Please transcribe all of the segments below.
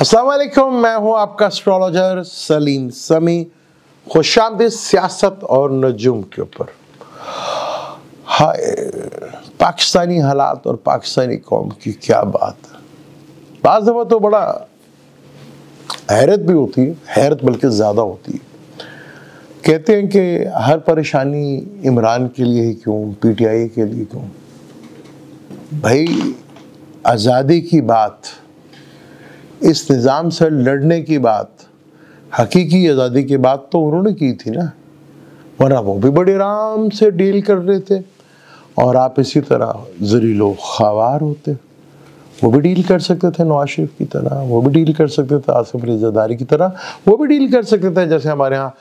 अस्सलाम वालेकुम, मैं हूं आपका एस्ट्रोलॉजर सलीम समी। खुशामदीद सियासत और नजूम के ऊपर। हाय, पाकिस्तानी हालात और पाकिस्तानी कौम की क्या बात है। बाज़ दफ़ा तो बड़ा हैरत भी होती है, हैरत बल्कि ज़्यादा होती है। कहते हैं कि हर परेशानी इमरान के लिए ही क्यों, पीटीआई के लिए क्यों। भाई, आज़ादी की बात, इस निज़ाम से लड़ने की बात, हकीकी आज़ादी की बात तो उन्होंने की थी ना, वरना वो भी बड़े आराम से डील कर रहे थे। और आप इसी तरह ज़लीलो ख़वार होते, वो भी डील कर सकते थे नवाज शरीफ की तरह, वो भी डील कर सकते थे आसिफ अली ज़रदारी की तरह, वो भी डील कर सकते थे जैसे हमारे यहाँ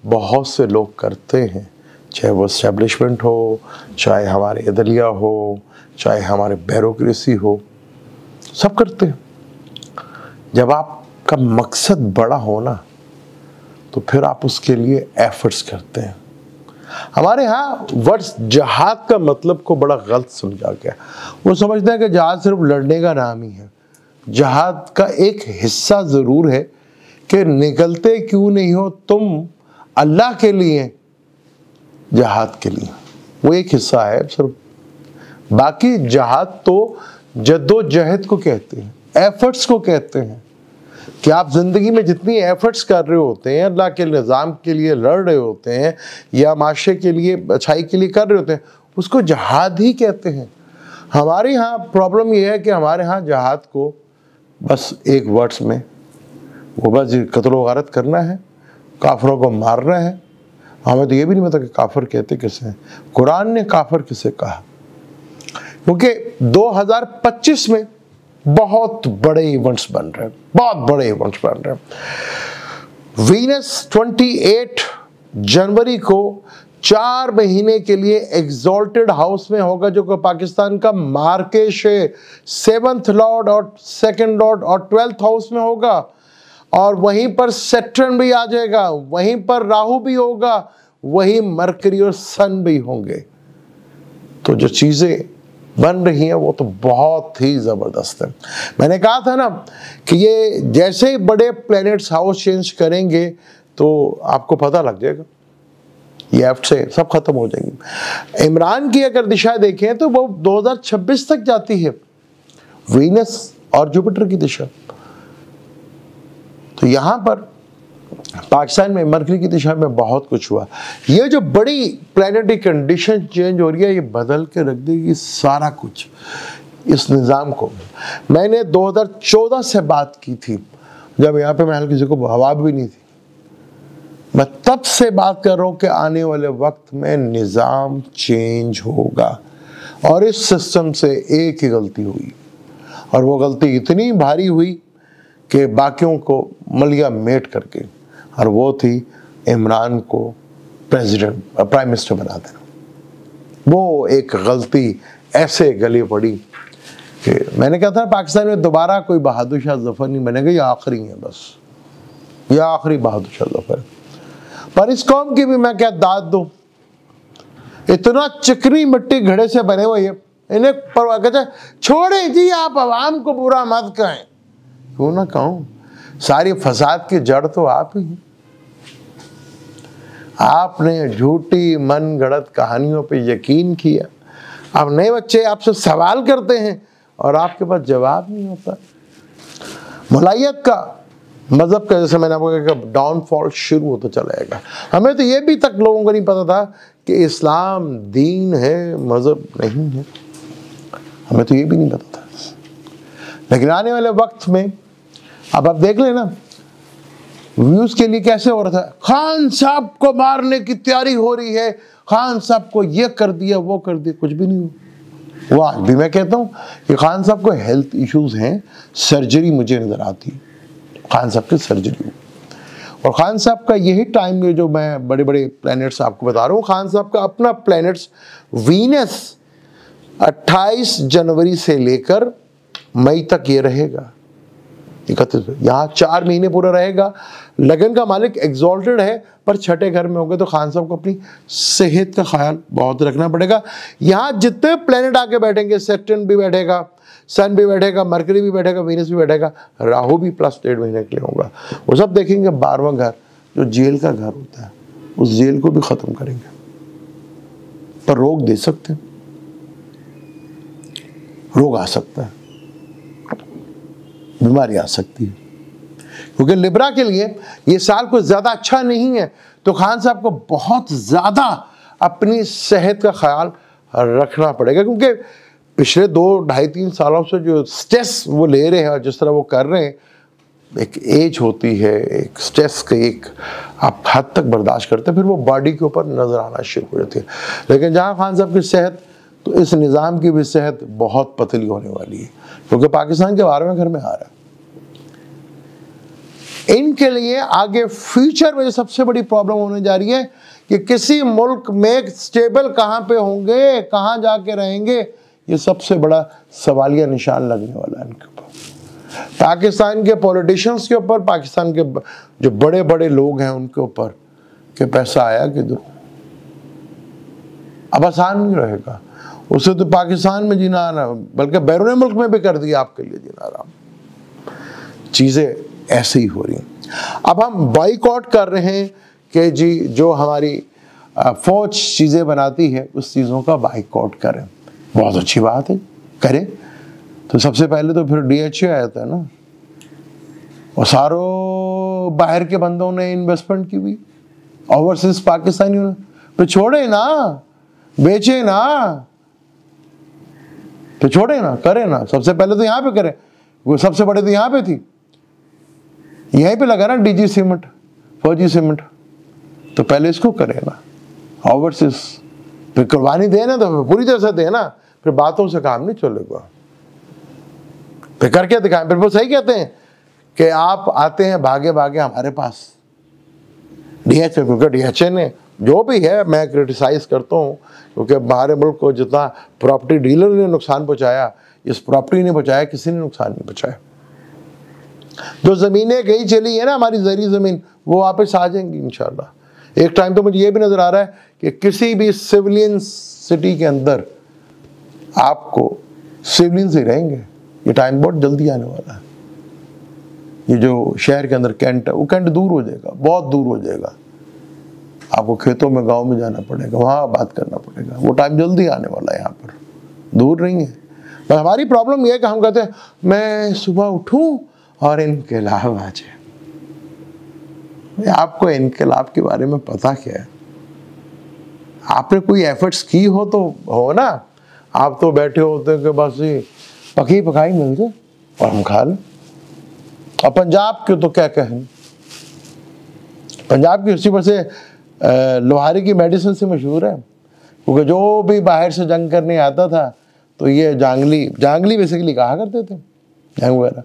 बहुत से लोग करते हैं। चाहे वो इस्टेब्लिशमेंट हो, चाहे हमारे अदलिया हो, चाहे हमारे ब्यूरोक्रेसी हो, सब करते हैं। जब आपका मकसद बड़ा हो ना, तो फिर आप उसके लिए एफर्ट्स करते हैं। हमारे यहाँ वर्ड्स जहाद का मतलब को बड़ा गलत समझा गया। वो समझते हैं कि जहाद सिर्फ लड़ने का नाम ही है। जहाद का एक हिस्सा ज़रूर है कि निकलते क्यों नहीं हो तुम अल्लाह के लिए, जहाद के लिए, वो एक हिस्सा है सिर्फ। बाकी जहाद तो जद्दोजहद को कहते हैं, एफर्ट्स को कहते हैं कि आप ज़िंदगी में जितनी एफर्ट्स कर रहे होते हैं, अल्लाह के निज़ाम के लिए लड़ रहे होते हैं या माशरे के लिए, अच्छाई के लिए कर रहे होते हैं, उसको जहाद ही कहते हैं। हमारे यहाँ प्रॉब्लम ये है कि हमारे यहाँ जहाद को बस एक वर्ड्स में, वो बस कत्ल गारत करना है, काफरों को मारना है। हमें तो ये भी नहीं पता कि काफर कहते किसे हैं, कुरान ने काफर किसे कहा। क्योंकि 2025 में बहुत बड़े इवेंट्स बन रहे हैं, बहुत बड़े इवेंट्स बन रहे हैं। वीनस 28 जनवरी को 4 महीने के लिए एग्जॉल्टेड हाउस में होगा, जो कि पाकिस्तान का मार्केश है। 7th लॉर्ड और 2nd लॉर्ड और 12th हाउस में होगा। और वहीं पर सैटर्न भी आ जाएगा, वहीं पर राहु भी होगा, वहीं मरकरी और सन भी होंगे। तो जो चीजें बन रही हैं वो तो बहुत ही ज़बरदस्त है। मैंने कहा था ना कि ये जैसे ही बड़े प्लैनेट्स हाउस चेंज करेंगे तो आपको पता लग जाएगा, ये एफ्ट से सब खत्म हो जाएंगी। इमरान की अगर दिशा देखें तो वो 2026 तक जाती है, वीनस और जुपिटर की दिशा। तो यहाँ पर पाकिस्तान में मरकरी की दिशा में बहुत कुछ हुआ। ये जो बड़ी प्लैनेटरी कंडीशन चेंज हो रही है, ये बदल के रख देगी सारा कुछ, इस निज़ाम को। मैंने 2014 से बात की थी, जब यहाँ पे महल किसी को हवा भी नहीं थी। मैं तब से बात कर रहा हूँ कि आने वाले वक्त में निज़ाम चेंज होगा। और इस सिस्टम से एक ही गलती हुई, और वो गलती इतनी भारी हुई कि बाकियों को मलिया मेट करके, और वो थी इमरान को प्राइम मिनिस्टर बना देना। वो एक गलती ऐसे गली पड़ी कि मैंने कहा था पाकिस्तान में दोबारा कोई बहादुर शाह जफर नहीं बनेगा, ये आखिरी है, बस ये आखिरी बहादुर शाह जफर। पर इस कौम की भी मैं क्या दाद दूं, इतना चिकनी मिट्टी घड़े से बने हुए, इन्हें परवाह कहते छोड़े जी, आप आवाम को बुरा मत कहें। क्यों ना कहूं, सारी फसाद की जड़ तो आप ही हैं। आपने झूठी मन गढ़ंत कहानियों पे यकीन किया। अब नए बच्चे आपसे सवाल करते हैं और आपके पास जवाब नहीं होता। मलाइयत का, मजहब का, जैसे मैंने आपको कहा, डाउनफॉल शुरू होता चलाएगा। हमें तो ये भी तक लोगों को नहीं पता था कि इस्लाम दीन है, मजहब नहीं है। हमें तो ये भी नहीं पता था। लेकिन आने वाले वक्त में अब आप देख लेना, व्यूज के लिए कैसे हो रहा था, खान साहब को मारने की तैयारी हो रही है, खान साहब को ये कर दिया, वो कर दिया, कुछ भी नहीं हुआ। वो आज भी मैं कहता हूँ कि खान साहब को हेल्थ इश्यूज हैं, सर्जरी मुझे नजर आती है, खान साहब की सर्जरी हुई। और खान साहब का यही टाइम है, जो मैं बड़े बड़े प्लैनेट्स आपको बता रहा हूँ, खान साहब का अपना प्लैनेट्स वीनस 28 जनवरी से लेकर मई तक ये रहेगा, 31। यहाँ 4 महीने पूरा रहेगा। लगन का मालिक एग्जॉल्टेड है, पर छठे घर में होंगे, तो खान साहब को अपनी सेहत का ख्याल बहुत रखना पड़ेगा। यहाँ जितने प्लेनेट आके बैठेंगे, सैटर्न भी बैठेगा, सन भी बैठेगा, मरकरी भी बैठेगा, वीनस भी बैठेगा, राहु भी प्लस 1.5 महीने के लिए होगा। वो सब देखेंगे 12वां घर जो जेल का घर होता है, उस जेल को भी खत्म करेंगे। पर रोग दे सकते हैं, रोग आ सकता है, बीमारी आ सकती है, क्योंकि लिब्रा के लिए ये साल कुछ ज्यादा अच्छा नहीं है। तो खान साहब को बहुत ज्यादा अपनी सेहत का ख्याल रखना पड़ेगा, क्योंकि पिछले 2-2.5-3 सालों से जो स्ट्रेस वो ले रहे हैं और जिस तरह वो कर रहे हैं, एक एज होती है, एक स्ट्रेस का एक आप हद तक बर्दाश्त करते हैं, फिर वो बॉडी के ऊपर नजर आना शुरू हो जाती है। लेकिन जहाँ खान साहब की सेहत, तो इस निज़ाम की भी सेहत बहुत पतली होने वाली है, क्योंकि पाकिस्तान के 12वें घर में आ रहा है। इनके लिए आगे फ्यूचर में जो सबसे बड़ी प्रॉब्लम होने जा रही है कि किसी मुल्क में स्टेबल कहाँ पे होंगे, कहाँ जाके रहेंगे, ये सबसे बड़ा सवालिया निशान लगने वाला है इनके ऊपर, पाकिस्तान के पॉलिटिशियंस के ऊपर, पाकिस्तान के जो बड़े बड़े लोग हैं उनके ऊपर, कि पैसा आया किधर। अब आसान नहीं रहेगा, उसे तो पाकिस्तान में जीना आना, बल्कि बैरून मुल्क में भी कर दिया आपके लिए जीना आराम। चीजें ऐसे ही हो रही हैं। अब हम बॉयकॉट कर रहे हैं कि जी जो हमारी फौज चीजें बनाती है उस चीजों का बॉयकॉट करें। बहुत अच्छी बात है, करें। तो सबसे पहले तो फिर DHA आया था ना, और सारों बाहर के बंदों ने इन्वेस्टमेंट की हुई, ओवरसीज पाकिस्तानियों ने, तो छोड़े ना, बेचे ना, तो छोड़े ना, करे ना। सबसे पहले तो यहाँ पे करें, वो सबसे बड़े तो यहाँ पे थी, यहीं पे लगा ना DG सीमेंट, फौजी सीमेंट, तो पहले इसको करें ना, ओवरसीज। फिर कुर्बानी देना तो पूरी तरह से देना, फिर बातों से काम नहीं चलेगा, फिर करके दिखाएं। फिर वो सही कहते हैं कि आप आते हैं भागे भागे हमारे पास DHA, क्योंकि DHA ने जो भी है, मैं क्रिटिसाइज करता हूँ, क्योंकि हमारे मुल्क को जितना प्रॉपर्टी डीलर ने नुकसान पहुँचाया, इस प्रॉपर्टी ने पहुँचाया, किसी ने नुकसान नहीं पहुँचाया। जो ज़मीनें गई चली है ना हमारी ज़री ज़मीन, वो वापस आ जाएंगी इंशाल्लाह। एक टाइम तो मुझे ये भी नज़र आ रहा है कि किसी भी सिविलियन सिटी के अंदर आपको सिविलियंस ही रहेंगे। ये टाइम बहुत जल्दी आने वाला है। ये जो शहर के अंदर कैंट है, वो कैंट दूर हो जाएगा, बहुत दूर हो जाएगा। आपको खेतों में, गांव में जाना पड़ेगा, वहाँ बात करना पड़ेगा। वो टाइम जल्दी आने वाला है, यहाँ पर दूर नहीं है। पर हमारी प्रॉब्लम यह है कि हम कहते हैं मैं सुबह उठूँ और इनकलाब आ जाए। आपको इनकलाब के बारे में पता क्या है? आपने कोई एफर्ट्स की हो तो हो ना। आप तो बैठे होते हैं कि बस पकी पकाई मिल जाए और हम खा लें। और पंजाब के तो क्या कहें, पंजाब की उसी पर से लोहारी की मेडिसिन से मशहूर है, क्योंकि जो भी बाहर से जंग करने आता था तो ये जांगली बेसिकली कहा करते थे, जंग वगैरह।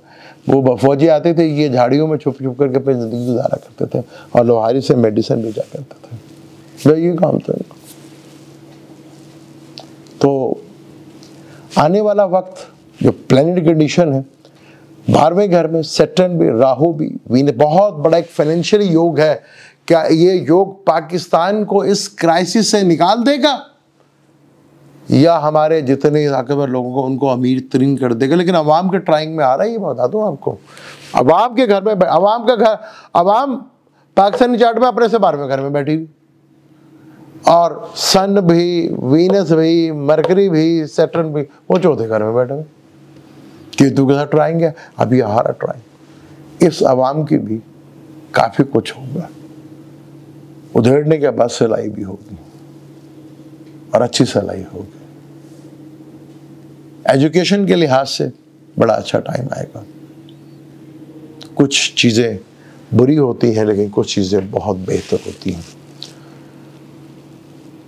वो फौजी आते थे, ये झाड़ियों में छुप छुप करके अपनी ज़िंदगी गुजारा करते थे और लोहारी से मेडिसिन भेजा करते थे। ये काम था। तो आने वाला वक्त जो प्लैनेट कंडीशन है, 12वें घर में सैटर्न भी, राहु भी, वीनस, बहुत बड़ा एक फाइनेंशियल योग है। क्या ये योग पाकिस्तान को इस क्राइसिस से निकाल देगा, या हमारे जितने ताकतवर लोगों को उनको अमीर तरीन कर देगा? लेकिन अवाम के ट्राइंग में आ रहा है, ये बता दूं आपको। अवाम के घर में, अवाम का घर, अवाम पाकिस्तानी चार्ट में अपने से 12वें घर में बैठी हुई, और सन भी, वीनस भी, मरकरी भी, सैटर्न भी वो चौथे घर में बैठे हुए। केतु के साथ ट्राइंग है, अभी आ रहा ट्राइंग। इस अवाम की भी काफी कुछ होगा, उधेड़ने के बाद सिलाई भी होगी और अच्छी सिलाई होगी। एजुकेशन के लिहाज से बड़ा अच्छा टाइम आएगा। कुछ चीजें बुरी होती हैं, लेकिन कुछ चीजें बहुत बेहतर होती हैं।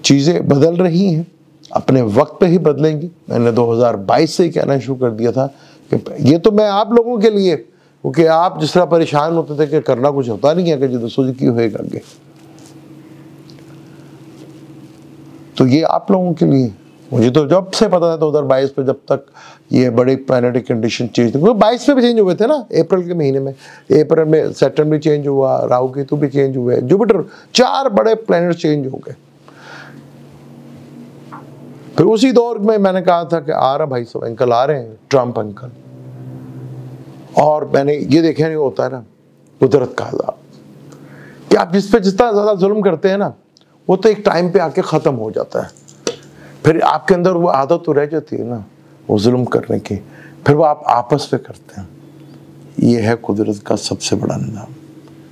चीजें बदल रही हैं, अपने वक्त पे ही बदलेंगी। मैंने 2022 से ही कहना शुरू कर दिया था कि ये तो मैं आप लोगों के लिए, क्योंकि आप जिस तरह परेशान होते थे कि करना कुछ होता नहीं है, कि जो सोच की होएगा आगे, तो ये आप लोगों के लिए। मुझे तो जब से पता था 2022 पे, जब तक ये बड़ी प्लैनेटरी कंडीशन चेंज, 22 में भी चेंज हुए थे ना, अप्रैल के महीने में। अप्रैल में सैटर्न भी चेंज हुआ, राहु केतु भी चेंज हुए, जुपिटर, 4 बड़े प्लैनेट चेंज हो गए। फिर उसी दौर में मैंने कहा था कि आ रहा भाई साहब, अंकल आ रहे हैं, ट्रम्प अंकल। और मैंने ये देखा नहीं होता है ना कुदरत का अज़ाब, कि आप जिस पे जितना ज़्यादा जुल्म करते हैं ना, वो तो एक टाइम पे आके ख़त्म हो जाता है। फिर आपके अंदर वो आदत तो रह जाती है ना वो जुल्म करने की, फिर वो आप आपस में करते हैं। ये है कुदरत का सबसे बड़ा निज़ाम।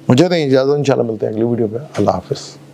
मुझे तो इजाज़त, इंशाल्लाह मिलते हैं अगली वीडियो पे। अल्लाह हाफ़िज़।